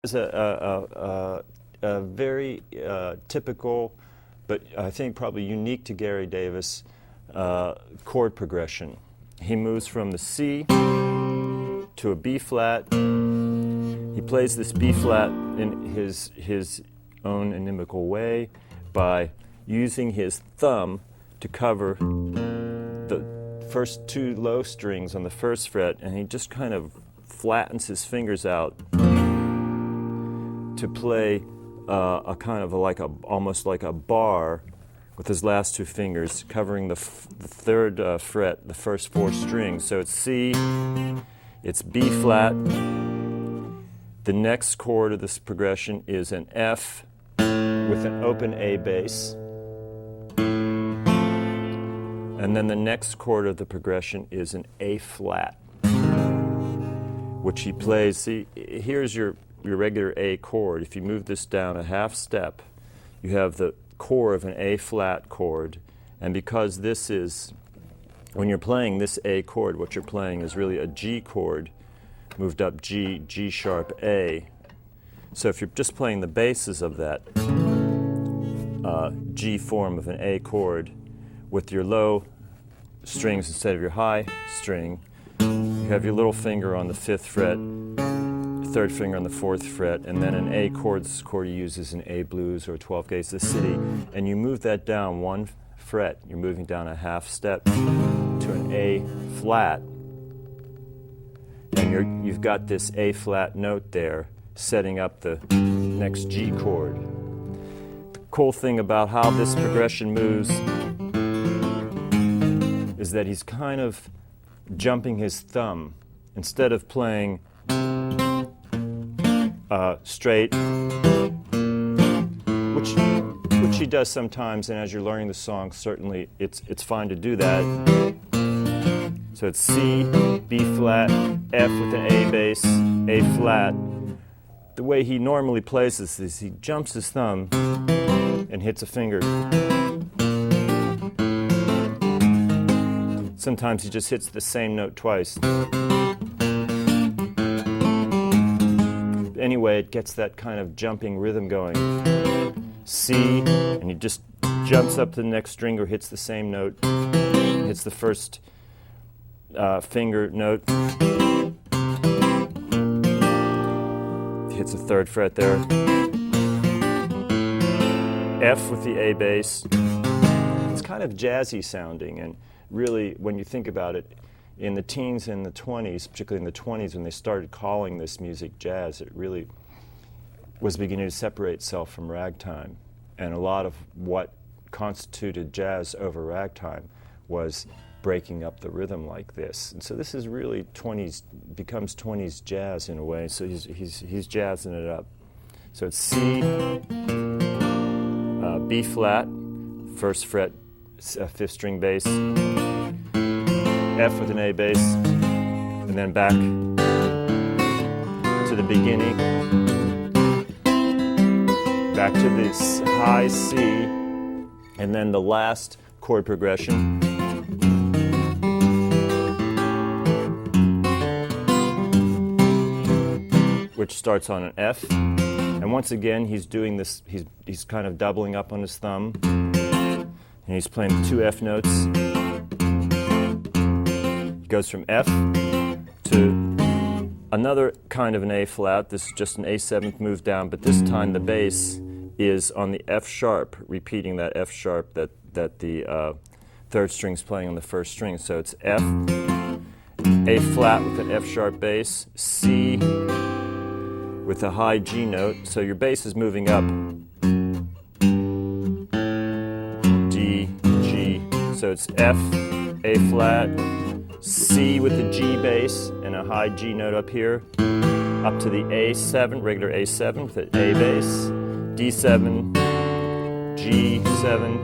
is a very typical, but I think probably unique to Gary Davis, chord progression. He moves from the C to a B flat. He plays this B flat in his own inimical way by using his thumb to cover the first two low strings on the first fret, and he just kind of flattens his fingers out to play a kind of almost like a bar with his last two fingers covering the third fret, the first four strings. So it's C, it's B flat. The next chord of this progression is an F with an open A bass. And then the next chord of the progression is an A flat, which he plays. See, here's your regular A chord. If you move this down a half step, you have the core of an A flat chord. And because this is, when you're playing this A chord, what you're playing is really a G chord moved up G, G sharp A. So if you're just playing the bases of that G form of an A chord with your low strings instead of your high string, you have your little finger on the 5th fret, third finger on the 4th fret, and then an A chord. This chord you use is an A blues or 12 gauge the city, and you move that down one fret. You're moving down a half step to an A flat, and you've got this A flat note there setting up the next G chord. The cool thing about how this progression moves is that he's kind of jumping his thumb. Instead of playing straight, which he does sometimes, and as you're learning the song, certainly it's fine to do that. So it's C, B flat, F with an A bass, A flat. The way he normally plays this is he jumps his thumb and hits a finger. Sometimes he just hits the same note twice. Anyway, it gets that kind of jumping rhythm going. C, and he just jumps up to the next string or hits the same note, hits the first finger note, hits the 3rd fret there. F with the A bass. It's kind of jazzy sounding, and really, when you think about it, in the teens and the 20s, particularly in the 20s when they started calling this music jazz, it really was beginning to separate itself from ragtime. And a lot of what constituted jazz over ragtime was breaking up the rhythm like this. And so this is really becomes 20s jazz in a way, so he's jazzing it up. So it's C, B flat, 1st fret, 5th string bass, F with an A bass, and then back to the beginning, back to this high C, and then the last chord progression, which starts on an F. And once again, he's doing this, he's kind of doubling up on his thumb, and he's playing 2 F notes. Goes from F to another kind of an A flat. This is just an A7th move down, but this time the bass is on the F sharp, repeating that F sharp that the 3rd string's playing on the 1st string. So it's F, A flat with an F sharp bass, C with a high G note. So your bass is moving up, D, G. So it's F, A flat, C with the G bass and a high G note up here, up to the A7, regular A7 with an A bass, D7, G7,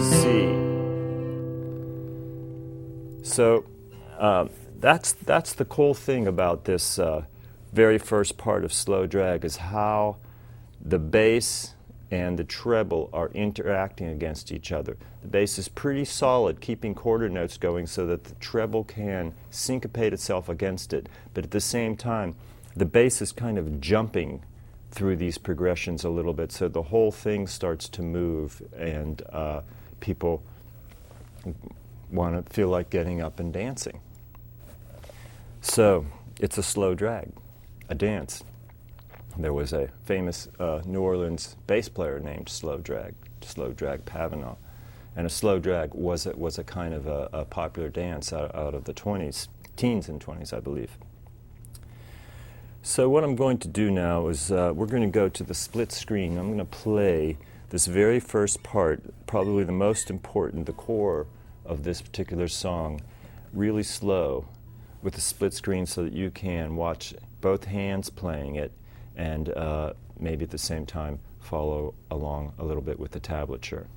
C. So that's the cool thing about this very first part of slow drag, is how the bass and the treble are interacting against each other. The bass is pretty solid, keeping quarter notes going so that the treble can syncopate itself against it, but at the same time, the bass is kind of jumping through these progressions a little bit, so the whole thing starts to move, and people want to feel like getting up and dancing. So it's a slow drag, a dance. There was a famous New Orleans bass player named Slow Drag Pavanah, and a slow drag was a kind of a popular dance out of the teens and 20s, I believe. So what I'm going to do now is we're going to go to the split screen. I'm going to play this very first part, probably the most important, the core of this particular song, really slow with the split screen so that you can watch both hands playing it and maybe at the same time follow along a little bit with the tablature.